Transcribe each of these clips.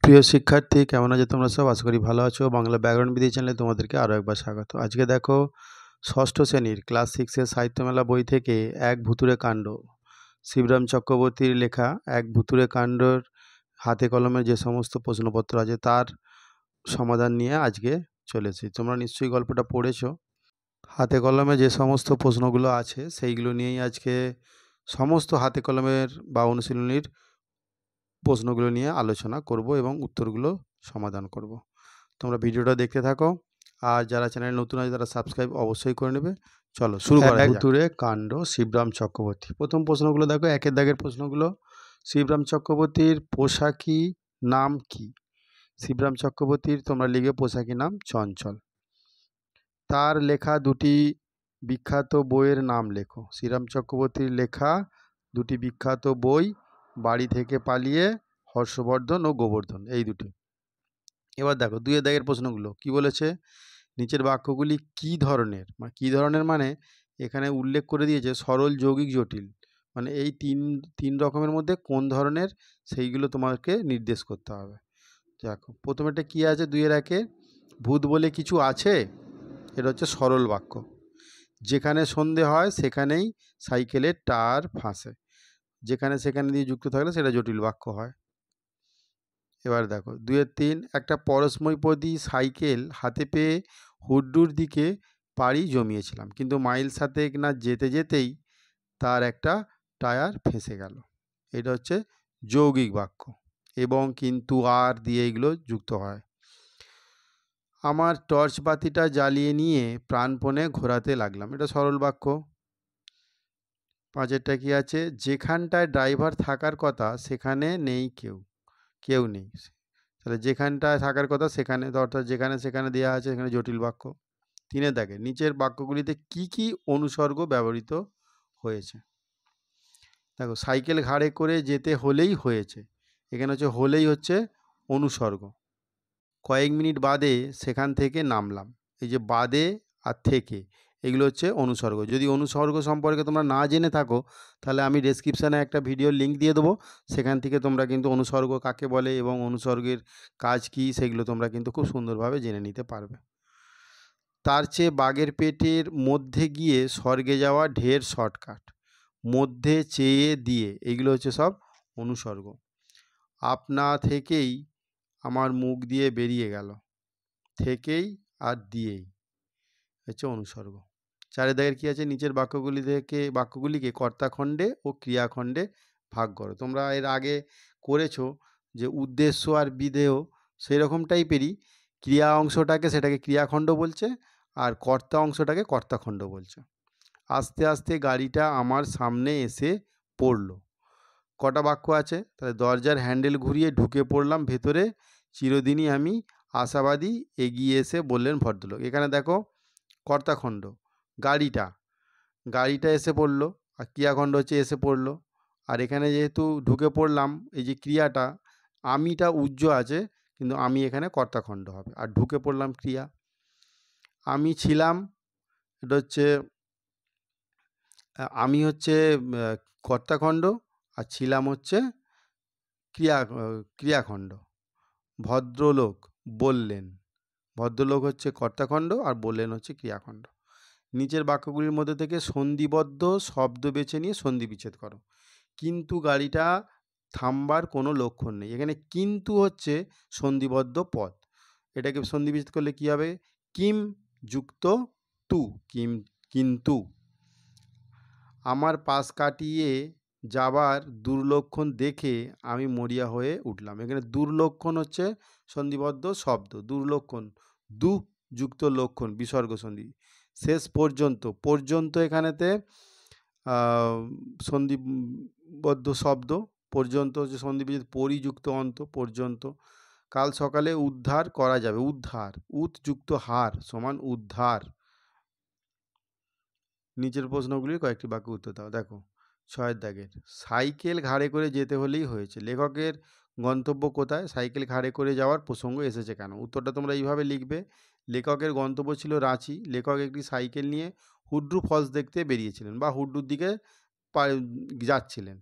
প্রিয় শিক্ষার্থী, কেমন আছো তোমরা সব? আশা করি ভালো আছো। বাংলা ব্যাকরণ বিধি চ্যানেলে তোমাদেরকে আরও একবার স্বাগত। আজকে দেখো, ষষ্ঠ শ্রেণীর ক্লাস 6-এর সাহিত্যমেলা বই থেকে এক ভুতুড়ে কাণ্ড, শিবরাম চক্রবর্তীর লেখা এক ভুতুড়ে কাণ্ডর হাতে কলমে যে সমস্ত প্রশ্নপত্র আছে তার সমাধান নিয়ে আজকে চলেছি। তোমরা নিশ্চয়ই গল্পটা পড়েছো। হাতে কলমে যে সমস্ত প্রশ্নগুলো আছে সেইগুলো নিয়েই আজকে সমস্ত হাতে কলমের বা অনুশীলনীর প্রশ্নগুলো নিয়ে আলোচনা করব এবং উত্তরগুলো সমাধান করব। তোমরা ভিডিওটা দেখতে থাকো, আর যারা চ্যানেলে নতুন আছে তারা সাবস্ক্রাইব অবশ্যই করে নেবে। চলো শুরু করা যাক। ভুতুড়ে কাণ্ড, শিবরাম চক্রবর্তী। প্রথম প্রশ্নগুলো দেখো, একের দাগের প্রশ্নগুলো। শিবরাম চক্রবর্তীর পোশাকি নাম কি? শিবরাম চক্রবর্তীর তোমরা লিখবে পোশাকি নাম চঞ্চল। তার লেখা দুটি বিখ্যাত বইয়ের নাম লেখো। শ্রীরাম চক্রবর্তীর লেখা দুটি বিখ্যাত বই, বাড়ি থেকে পালিয়ে, হর্ষবর্ধন ও গোবর্ধন, এই দুটি। এবার দেখো দুইয়ের দাগের প্রশ্নগুলো কি বলেছে। নিচের বাক্যগুলি কি ধরনের, কি ধরনের মানে এখানে উল্লেখ করে দিয়েছে সরল, যৌগিক, জটিল, মানে এই তিন রকমের মধ্যে কোন ধরনের সেইগুলো তোমাকে নির্দেশ করতে হবে। দেখো প্রথমেটা কি আছে, দুইয়ের একে, ভূত বলে কিছু আছে। এটা হচ্ছে সরল বাক্য। যেখানে সন্ধে হয় সেখানেই সাইকেলের টায়ার ফাঁসে। যেখানে সেখানে দিয়ে যুক্ত থাকলে সেটা জটিল বাক্য হয়। এবার দেখো দুইয়ের তিন, একটা পরশময়ীপদী সাইকেল হাতে পেয়ে হুড্ডুর দিকে পাড়ি জমিয়েছিলাম, কিন্তু মাইল সাতেক না যেতে যেতেই তার একটা টায়ার ফেঁসে গেল। এটা হচ্ছে যৌগিক বাক্য, এবং কিন্তু আর দিয়ে এগুলো যুক্ত হয়। আমার টর্চ বাতিটা জ্বালিয়ে নিয়ে প্রাণপণে ঘোরাতে লাগলাম, এটা সরল বাক্য। পাঁচেরটা কি আছে, যেখানটায় ড্রাইভার থাকার কথা সেখানে নেই কেউ নেই। তাহলে যেখানটায় থাকার কথা সেখানে, অর্থাৎ যেখানে সেখানে দেওয়া আছে, এখানে জটিল বাক্য। তিনে দেখে নিচের বাক্যগুলিতে কি কি অনুসর্গ ব্যবহৃত হয়েছে। দেখো সাইকেল ঘাড়ে করে যেতে হলেই হয়েছে, এখানে হচ্ছে হলেই হচ্ছে অনুসর্গ। কয়েক মিনিট বাদে সেখান থেকে নামলাম, এই যে বাদে আর থেকে এগুলো হচ্ছে অনুসর্গ। যদি অনুসর্গ সম্পর্কে তোমরা না জেনে থাকো তাহলে আমি ডেসক্রিপশানে একটা ভিডিওর লিঙ্ক দিয়ে দেবো, সেখান থেকে তোমরা কিন্তু অনুসর্গ কাকে বলে এবং অনুসর্গের কাজ কি সেগুলো তোমরা কিন্তু খুব সুন্দরভাবে জেনে নিতে পারবে। তার চেয়ে বাঘের পেটের মধ্যে গিয়ে স্বর্গে যাওয়া ঢের শর্টকাট। মধ্যে, চেয়ে, দিয়ে এগুলো হচ্ছে সব অনুসর্গ। আপনা থেকেই আমার মুখ দিয়ে বেরিয়ে গেল, থেকেই আর দিয়েই হচ্ছে অনুসর্গ। চারের দাগের কী আছে, নিচের বাক্যগুলিকে কর্তাখণ্ডে ও ক্রিয়াখণ্ডে ভাগ করো। তোমরা এর আগে করেছো যে উদ্দেশ্য আর বিধেয় সেই রকম টাইপেরই, ক্রিয়া অংশটাকে সেটাকে ক্রিয়াখণ্ড বলছে, আর কর্তা অংশটাকে কর্তাখণ্ড বলছে। আস্তে আস্তে গাড়িটা আমার সামনে এসে পড়লো। কটা বাক্য আছে, তাহলে দরজার হ্যান্ডেল ঘুরিয়ে ঢুকে পড়লাম ভেতরে, চিরদিনই আমি আশাবাদী, এগিয়ে এসে বললেন ভদ্রলোক। এখানে দেখো কর্তাখণ্ড, গাড়িটা এসে পড়লো, আর ক্রিয়াখণ্ড হচ্ছে এসে পড়লো। আর এখানে যেহেতু ঢুকে পড়লাম, এই যে ক্রিয়াটা আমিটা উজ্জ্ব আছে, কিন্তু আমি এখানে কর্তাখণ্ড হবে, আর ঢুকে পড়লাম ক্রিয়া। আমি ছিলাম, এটা হচ্ছে আমি হচ্ছে কর্তাখণ্ড, আর ছিলাম হচ্ছে ক্রিয়াখণ্ড। ভদ্রলোক বললেন, ভদ্রলোক হচ্ছে কর্তাখণ্ড আর বললেন হচ্ছে ক্রিয়াখণ্ড। নিচের বাক্যগুলির মধ্যে থেকে সন্ধিবদ্ধ শব্দ বেছে নিয়ে সন্ধি বিচ্ছেদ করো। কিন্তু গাড়িটা থামবার কোনো লক্ষণ নেই, এখানে কিন্তু হচ্ছে সন্ধিবদ্ধ পদ। এটাকে সন্ধি বিচ্ছেদ করলে কী হবে, কিম যুক্ত তু, কিন্তু। আমার পাশ কাটিয়ে যাবার দুর্লক্ষণ দেখে আমি মরিয়া হয়ে উঠলাম। এখানে দুর্লক্ষণ হচ্ছে সন্ধিবদ্ধ শব্দ, দুর্লক্ষণ, দু যুক্ত লক্ষণ, বিসর্গ সন্ধি। শেষ পর্যন্ত এখানেতে সন্ধিবদ্ধ শব্দ, পর্যন্ত হচ্ছে সন্ধিবিচ্ছেদ, পরিযুক্ত অন্ত, পর্যন্ত। কাল সকালে উদ্ধার করা যাবে, উদ্ধার, যুক্ত হার সমান উদ্ধার। নিচের প্রশ্নগুলির কয়েকটি বাক্য উত্তর দাও। দেখো ছয়ের দাগের, সাইকেল ঘাড়ে করে যেতে হলেই হয়েছে, লেখকের গন্তব্য কোথায়, সাইকেল ঘাড়ে করে যাওয়ার প্রসঙ্গ এসেছে কেন? উত্তরটা তোমরা এইভাবে লিখবে, লেখকের গন্তব্য ছিল রাঁচি, লেখক একটি সাইকেল নিয়ে হুড্রু ফলস দেখতে বেরিয়েছিলেন বা হুড্রুর দিকে যাচ্ছিলেন।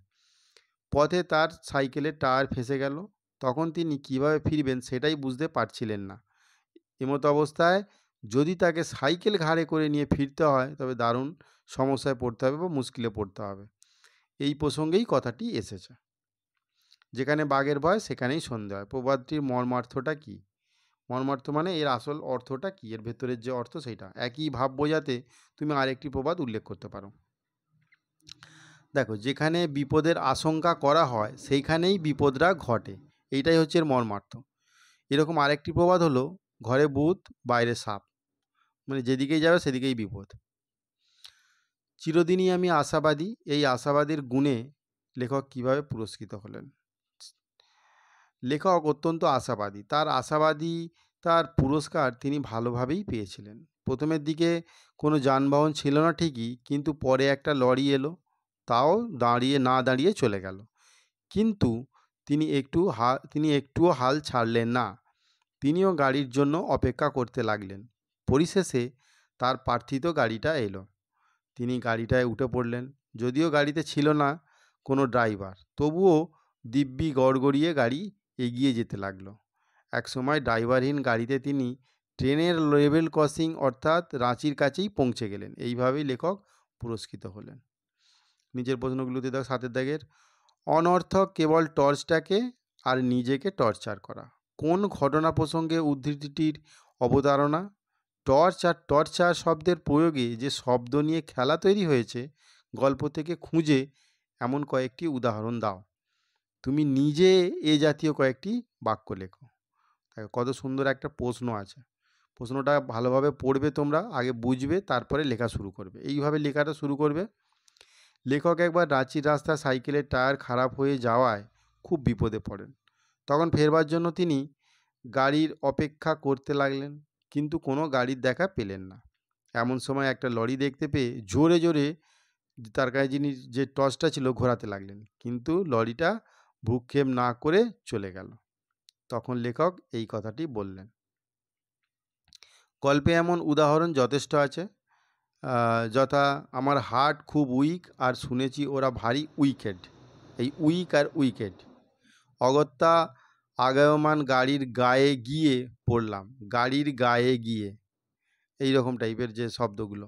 পথে তার সাইকেলের টায়ার ফেঁসে গেল, তখন তিনি কিভাবে ফিরবেন সেটাই বুঝতে পারছিলেন না। এমতো অবস্থায় যদি তাকে সাইকেল ঘাড়ে করে নিয়ে ফিরতে হয় তবে দারুণ সমস্যায় পড়তে হবে বা মুশকিলে পড়তে হবে। এই প্রসঙ্গেই কথাটি এসেছে। যেখানে বাঘের ভয় সেখানেই সন্ধে হয়। প্রবাদটির মর্মার্থটা কী? মর্মার্থ মানে এর আসল অর্থটা কী, এর ভেতরের যে অর্থ সেইটা। একই ভাব বোঝাতে তুমি আরেকটি প্রবাদ উল্লেখ করতে পারো। দেখো, যেখানে বিপদের আশঙ্কা করা হয় সেইখানেই বিপদটা ঘটে, এইটাই হচ্ছে এর মর্মার্থ। এরকম আরেকটি প্রবাদ হলো, ঘরে ভূত বাইরে সাপ, মানে যেদিকেই যাবে সেদিকেই বিপদ। চিরদিনই আমি আশাবাদী, এই আশাবাদীর গুণে লেখক কিভাবে পুরস্কৃত হলেন। লেখক অত্যন্ত আশাবাদী, তার আশাবাদী তার পুরস্কার তিনি ভালোভাবেই পেয়েছিলেন। প্রথমের দিকে কোনো যানবাহন ছিল না ঠিকই, কিন্তু পরে একটা লরি এলো, তাও না দাঁড়িয়ে চলে গেল। কিন্তু তিনি একটুও হাল ছাড়লেন না। তিনিও গাড়ির জন্য অপেক্ষা করতে লাগলেন। পরিশেষে তার প্রার্থিত গাড়িটা এলো। তিনি গাড়িটায় উঠে পড়লেন। যদিও গাড়িতে ছিল না কোনো ড্রাইভার, তবুও দিব্যি গড়গড়িয়ে গাড়ি এগিয়ে যেতে লাগলো। একসময় ড্রাইভারহীন গাড়িতে তিনি ট্রেনের লেভেল ক্রসিং অর্থাৎ রাঁচির কাছেই পৌঁছে গেলেন। এইভাবেই লেখক পুরস্কৃত হলেন। নিজের প্রশ্নগুলোতে দাও 7 দাগের। অনর্থক কেবল টর্চটাকে আর নিজেকে টর্চার করা। কোন ঘটনা প্রসঙ্গে উদ্ধৃতিটির অবতারণা? টর্চ আর টর্চার শব্দের প্রয়োগে যে শব্দ নিয়ে খেলা তৈরি হয়েছে, গল্প থেকে খুঁজে এমন কয়েকটি উদাহরণ দাও। তুমি নিজে এ জাতীয় কয়েকটি বাক্য লেখো। কত সুন্দর একটা প্রশ্ন আছে। প্রশ্নটা ভালোভাবে পড়বে তোমরা, আগে বুঝবে, তারপরে লেখা শুরু করবে। এইভাবে লেখাটা শুরু করবে। লেখক একবার রাঁচির রাস্তায় সাইকেলের টায়ার খারাপ হয়ে যাওয়ায় খুব বিপদে পড়েন। তখন ফেরবার জন্য তিনি গাড়ির অপেক্ষা করতে লাগলেন, কিন্তু কোনো গাড়ির দেখা পেলেন না। এমন সময় একটা লরি দেখতে পেয়ে জোরে জোরে তার কাছে যে টর্চটা ছিল ঘোরাতে লাগলেন, কিন্তু লরিটা ভ্রুক্ষেপ না করে চলে গেল। তখন লেখক এই কথাটি বললেন। গল্পে এমন উদাহরণ যথেষ্ট আছে, যথা আমার হার্ট খুব উইক আর শুনেছি ওরা ভারী উইকেড। এই উইক আর উইকেড, অগত্যা আগায়মান গাড়ির গায়ে গিয়ে পড়লাম, গাড়ির গায়ে গিয়ে, এই রকম টাইপের যে শব্দগুলো।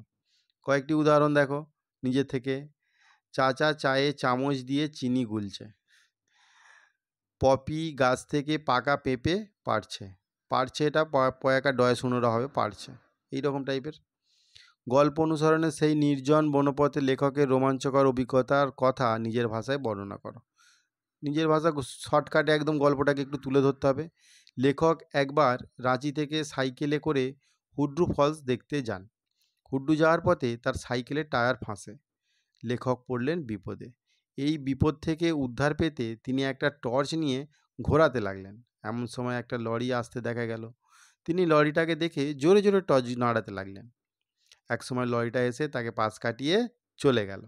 কয়েকটি উদাহরণ দেখো নিজে থেকে। চাচা চায়ে চামচ দিয়ে চিনি গুলছে। পপি গাছ থেকে পাকা পেঁপে পাড়ছে। পাড়ছে এটা পয়াকা ডয় শুনোরা হবে, পাড়ছে, এইরকম টাইপের। গল্প অনুসরণে সেই নির্জন বনপথে লেখকের রোমাঞ্চকর অভিজ্ঞতার কথা নিজের ভাষায় বর্ণনা করো। নিজের ভাষা শর্টকাটে একদম গল্পটাকে একটু তুলে ধরতে হবে। লেখক একবার রাঁচি থেকে সাইকেলে করে হুড্রু ফলস দেখতে যান। হুড্রু যাওয়ার পথে তার সাইকেলের টায়ার ফাঁসে। লেখক পড়লেন বিপদে। এই বিপদ থেকে উদ্ধার পেতে তিনি একটা টর্চ নিয়ে ঘোরাতে লাগলেন। এমন সময় একটা লরি আসতে দেখা গেল। তিনি লরিটাকে দেখে জোরে জোরে টর্চ নাড়াতে লাগলেন। একসময় লরিটা এসে তাকে পাশ কাটিয়ে চলে গেল।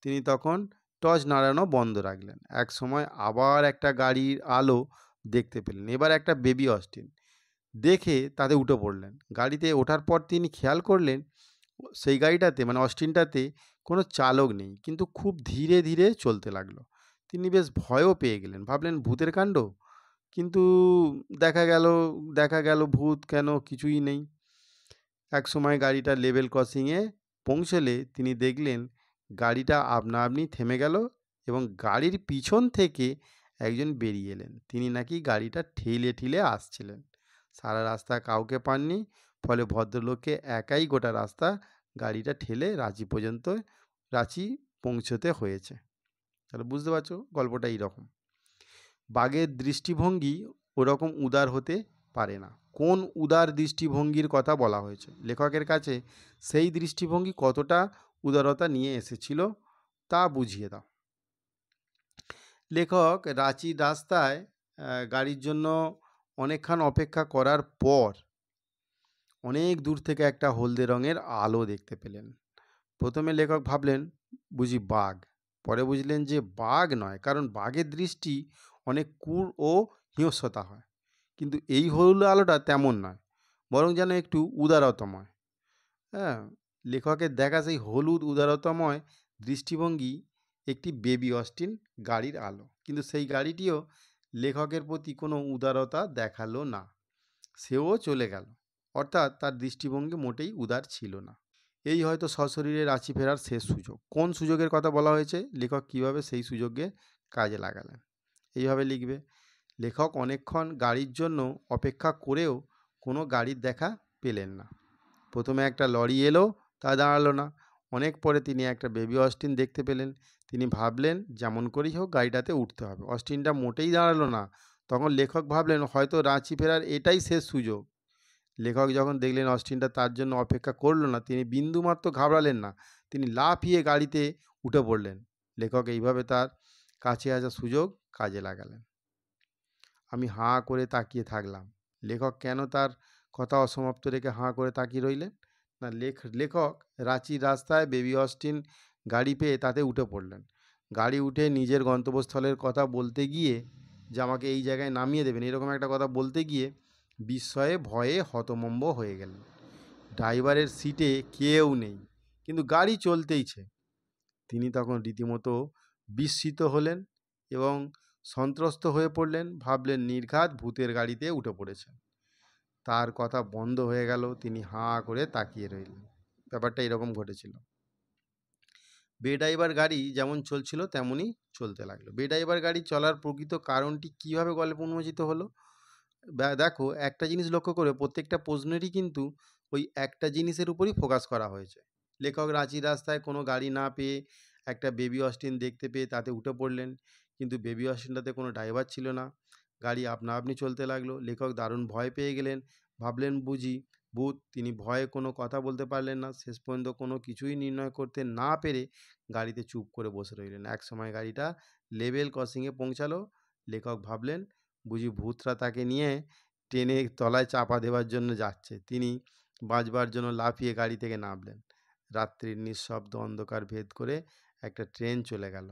তিনি তখন টর্চ নাড়ানো বন্ধ রাখলেন। এক সময় আবার একটা গাড়ির আলো দেখতে পেলেন। এবার একটা বেবি অস্টিন দেখে তাতে উঠে পড়লেন। গাড়িতে ওঠার পর তিনি খেয়াল করলেন সেই গাড়িটাতে, মানে অস্টিনটাতে, কোনো চালক নেই, কিন্তু খুব ধীরে ধীরে চলতে লাগলো। তিনি বেশ ভয়ও পেয়ে গেলেন, ভাবলেন ভূতের কাণ্ড। কিন্তু দেখা গেল ভূত কেন, কিছুই নেই। এক সময় গাড়িটা লেভেল ক্রসিংয়ে পৌঁছলে তিনি দেখলেন গাড়িটা আপনা আপনি থেমে গেল এবং গাড়ির পিছন থেকে একজন বেরিয়ে এলেন। তিনি নাকি গাড়িটা ঠেলে ঠেলে আসছিলেন। সারা রাস্তা কাউকে পাননি, ফলে ভদ্রলোককে একাই গোটা রাস্তা গাড়িটা ঠেলে রাঁচি পৌঁছতে হয়েছে। তাহলে বুঝতে পারছো গল্পটা এইরকম। বাঘের দৃষ্টিভঙ্গি ওরকম উদার হতে পারে না। কোন উদার দৃষ্টিভঙ্গির কথা বলা হয়েছে? লেখকের কাছে সেই দৃষ্টিভঙ্গি কতটা উদারতা নিয়ে এসেছিল তা বুঝিয়ে দাও। লেখক রাঁচির রাস্তায় গাড়ির জন্য অনেকক্ষণ অপেক্ষা করার পর অনেক দূর থেকে একটা হলদে রঙের আলো দেখতে পেলেন। প্রথমে লেখক ভাবলেন বুঝি বাঘ, পরে বুঝলেন যে বাঘ নয়, কারণ বাঘের দৃষ্টি অনেক ক্রূর ও হিংস্রতা হয়, কিন্তু এই হলুদ আলোটা তেমন নয়, বরং যেন একটু উদারতময়। হ্যাঁ, লেখকের দেখা সেই হলুদ উদারতময় দৃষ্টিভঙ্গি একটি বেবি অস্টিন গাড়ির আলো, কিন্তু সেই গাড়িটিও লেখকের প্রতি কোনো উদারতা দেখালো না, সেও চলে গেল। অর্থাৎ তার দৃষ্টিভঙ্গি মোটেই উদার ছিল না। এই হয়তো সশরীরে রাঁচি ফেরার শেষ সুযোগ। কোন সুযোগের কথা বলা হয়েছে, লেখক কিভাবে সেই সুযোগকে কাজে লাগালেন, এইভাবে লিখবে। লেখক অনেকক্ষণ গাড়ির জন্য অপেক্ষা করেও কোনো গাড়ির দেখা পেলেন না। প্রথমে একটা লরি এলো, তা দাঁড়ালো না। অনেক পরে তিনি একটা বেবি অস্টিন দেখতে পেলেন। তিনি ভাবলেন যেমন করেই হোক গাড়িটাতে উঠতে হবে। অস্টিনটা মোটেই দাঁড়ালো না। তখন লেখক ভাবলেন হয়তো রাঁচি ফেরার এটাই শেষ সুযোগ। লেখক যখন দেখলেন অস্টিনটা তার জন্য অপেক্ষা করলো না, তিনি বিন্দুমাত্র ঘাবড়ালেন না। তিনি লাফিয়ে গাড়িতে উঠে পড়লেন। লেখক এইভাবে তার কাছে আসা সুযোগ কাজে লাগালেন। আমি হাঁ করে তাকিয়ে থাকলাম। লেখক কেন তার কথা অসমাপ্ত রেখে হাঁ করে তাকিয়ে রইলেন? না, লেখক রাঁচির রাস্তায় বেবি অস্টিন গাড়ি পেয়ে তাতে উঠে পড়লেন। গাড়ি উঠে নিজের গন্তব্যস্থলের কথা বলতে গিয়ে, যে আমাকে এই জায়গায় নামিয়ে দেবেন, এরকম একটা কথা বলতে গিয়ে বিস্ময়ে ভয়ে হতভম্ব হয়ে গেলেন। ড্রাইভারের সিটে কেউ নেই, কিন্তু গাড়ি চলতেইছে। তিনি তখন রীতিমতো বিস্মিত হলেন এবং সন্ত্রস্ত হয়ে পড়লেন। ভাবলেন নির্ঘাত ভূতের গাড়িতে উঠে পড়েছেন। তার কথা বন্ধ হয়ে গেল। তিনি হাঁ করে তাকিয়ে রইলেন। ব্যাপারটা এরকম ঘটেছিল। বেড্রাইভার গাড়ি যেমন চলছিল তেমনই চলতে লাগলো। বেড্রাইভার গাড়ি চলার প্রকৃত কারণটি কীভাবে গল্পে উন্মোচিত হলো? দেখো, একটা জিনিস লক্ষ্য করে প্রত্যেকটা প্রশ্নেরই কিন্তু ওই একটা জিনিসের উপরই ফোকাস করা হয়েছে। লেখক রাঁচির রাস্তায় কোনো গাড়ি না পেয়ে একটা বেবি অস্টিন দেখতে পেয়ে তাতে উঠে পড়লেন, কিন্তু বেবি অস্টিনটাতে কোনো ড্রাইভার ছিল না। গাড়ি আপনা আপনি চলতে লাগলো। লেখক দারুণ ভয় পেয়ে গেলেন। ভাবলেন বুঝি ভূত। তিনি ভয়ে কোনো কথা বলতে পারলেন না। শেষ পর্যন্ত কোনো কিছুই নির্ণয় করতে না পেরে গাড়িতে চুপ করে বসে রইলেন। এক সময় গাড়িটা লেভেল ক্রসিংয়ে পৌঁছালো। লেখক ভাবলেন বুঝি ভূতরা তাকে নিয়ে ট্রেনে তলায় চাপা দেওয়ার জন্য যাচ্ছে। তিনি বাঁচবার জন্য লাফিয়ে গাড়ি থেকে নামলেন। রাত্রির নিঃশব্দ অন্ধকার ভেদ করে একটা ট্রেন চলে গেল।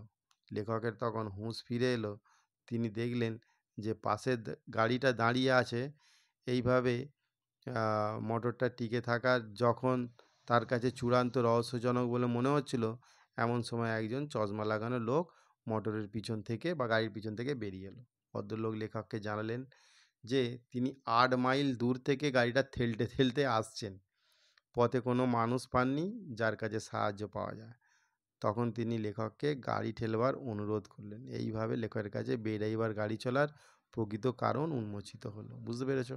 লেখকের তখন হুঁশ ফিরে এলো। তিনি দেখলেন যে পাশের গাড়িটা দাঁড়িয়ে আছে। এইভাবে মোটরটা টিকে থাকার যখন তার কাছে চূড়ান্ত রহস্যজনক বলে মনে হচ্ছিল, এমন সময় একজন চশমা লাগানো লোক মোটরের পিছন থেকে বা গাড়ির পিছন থেকে বেরিয়ে এলো। ভদ্রলোক লেখককে জানালেন যে তিনি 8 মাইল দূর থেকে গাড়িটা ঠেলতে ঠেলতে আসছেন। পথে কোনো মানুষ পাননি যার কাছে সাহায্য পাওয়া যায়। তখন তিনি লেখককে গাড়ি ঠেলবার অনুরোধ করলেন। এইভাবে লেখকের কাছে বেড্রাইভার গাড়ি চলার প্রকৃত কারণ উন্মোচিত হলো। বুঝতে পেরেছ?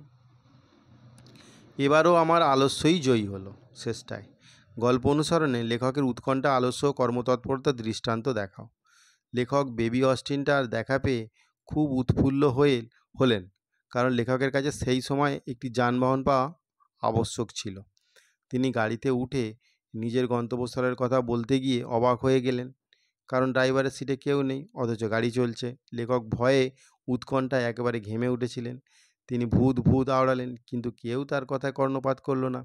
এবারও আমার আলস্যই জয়ী হলো শেষটায়। গল্প অনুসরণে লেখকের উৎকণ্ঠা, আলস্য, কর্মতৎপরতার দৃষ্টান্ত দেখাও। লেখক বেবি অস্টিনটার দেখা পেয়ে খুব উৎফুল্ল হলেন, কারণ লেখকের কাছে সেই সময় একটি যানবাহন পাওয়া আবশ্যক ছিল। তিনি গাড়িতে উঠে নিজের গন্তব্যস্থলের কথা বলতে গিয়ে অবাক হয়ে গেলেন, কারণ ড্রাইভারের সিটে কেউ নেই, অথচ গাড়ি চলছে। লেখক ভয়ে উৎকণ্ঠায় একেবারে ঘেমে উঠেছিলেন। তিনি ভূত ভূত আওড়ালেন, কিন্তু কেউ তার কথায় কর্ণপাত করল না।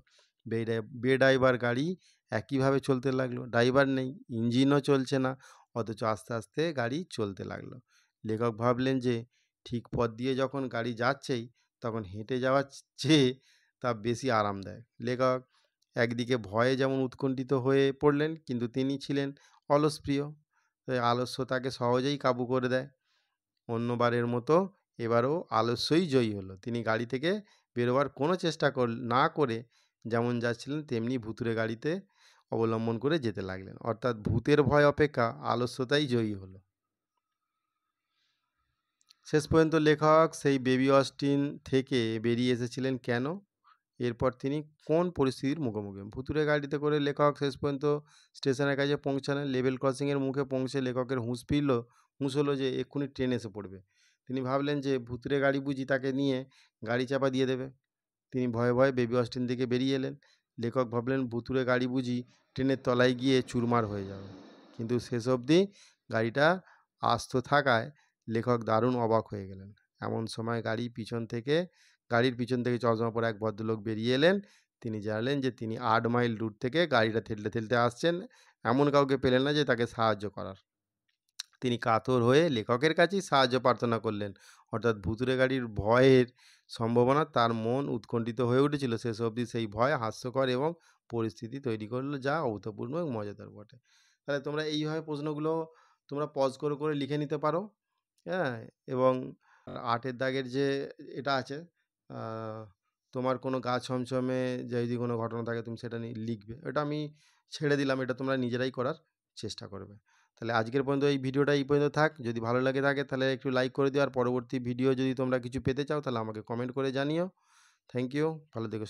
বেড্রাইভার গাড়ি একইভাবে চলতে লাগলো। ড্রাইভার নেই, ইঞ্জিনও চলছে না, অথচ আস্তে আস্তে গাড়ি চলতে লাগলো। লেখক ভাবলেন যে ঠিক পথ দিয়ে যখন গাড়ি যাচ্ছেই, তখন হেঁটে যাওয়ার চেয়ে তা বেশি আরামদায়ক। লেখক একদিকে ভয়ে যেমন উৎকণ্ঠিত হয়ে পড়লেন, কিন্তু তিনি ছিলেন অলসপ্রিয়। তাই আলস্য তাকে সহজেই কাবু করে দেয়। অন্যবারের মতো এবারও আলস্যই জয়ী হলো। তিনি গাড়ি থেকে বেরোবার কোনো চেষ্টা না করে যেমন যাচ্ছিলেন তেমনি ভুতুড়ে গাড়িতে অবলম্বন করে যেতে লাগলেন। অর্থাৎ ভূতের ভয় অপেক্ষা আলস্যতাই জয়ী হলো। শেষ পর্যন্ত লেখক সেই বেবি অস্টিন থেকে বেরিয়ে এসেছিলেন কেন? এরপর তিনি কোন পরিস্থিতির মুখোমুখি? ভুতুড়ে গাড়িতে করে লেখক শেষ পর্যন্ত স্টেশনের কাছে পৌঁছালেন। লেভেল ক্রসিংয়ের মুখে পৌঁছে লেখকের হুঁশ হলো যে এক্ষুনি ট্রেন এসে পড়বে। তিনি ভাবলেন যে ভুতুড়ে গাড়ি বুঝি তাকে নিয়ে গাড়ি চাপা দিয়ে দেবে। তিনি ভয়ে ভয়ে বেবি অস্টিন থেকে বেরিয়ে এলেন। লেখক ভাবলেন ভুতুড়ে গাড়ি বুঝি ট্রেনের তলায় গিয়ে চুরমার হয়ে যাবে। কিন্তু শেষ অবধি গাড়িটা আস্ত থাকায় লেখক দারুণ অবাক হয়ে গেলেন। এমন সময় গাড়ির পিছন থেকে চশমা পরা এক ভদ্রলোক বেরিয়ে এলেন। তিনি জানালেন যে তিনি 8 মাইল দূর থেকে গাড়িটা ঠেলতে ঠেলতে আসছেন। এমন কাউকে পেলেন না যে তাকে সাহায্য করার। তিনি কাতর হয়ে লেখকের কাছেই সাহায্য প্রার্থনা করলেন। অর্থাৎ ভুতুড়ে গাড়ির ভয়ের সম্ভাবনা তার মন উৎকণ্ঠিত হয়ে উঠেছিল। শেষ অবধি সেই ভয় হাস্যকর এবং পরিস্থিতি তৈরি করলো, যা অভূতপূর্ণ এবং মজাদার বটে। তাহলে তোমরা এইভাবে প্রশ্নগুলো তোমরা পজ করে করে লিখে নিতে পারো। হ্যাঁ, এবং 8 এর দাগের যে এটা আছে, আ তোমার কোনো গা ছমছমে যদি কোনো ঘটনা থাকে তুমি সেটা নিয়ে লিখবে। এটা আমি ছেড়ে দিলাম, এটা তোমরা নিজেরাই করার চেষ্টা করবে। তাহলে আজকের পর্যন্ত এই ভিডিওটা এই পর্যন্ত থাক। যদি ভালো লেগে থাকে তাহলে একটু লাইক করে দিও। আর পরবর্তী ভিডিও যদি তোমরা কিছু পেতে চাও তাহলে আমাকে কমেন্ট করে জানিও। Thank you. ভালো থেকো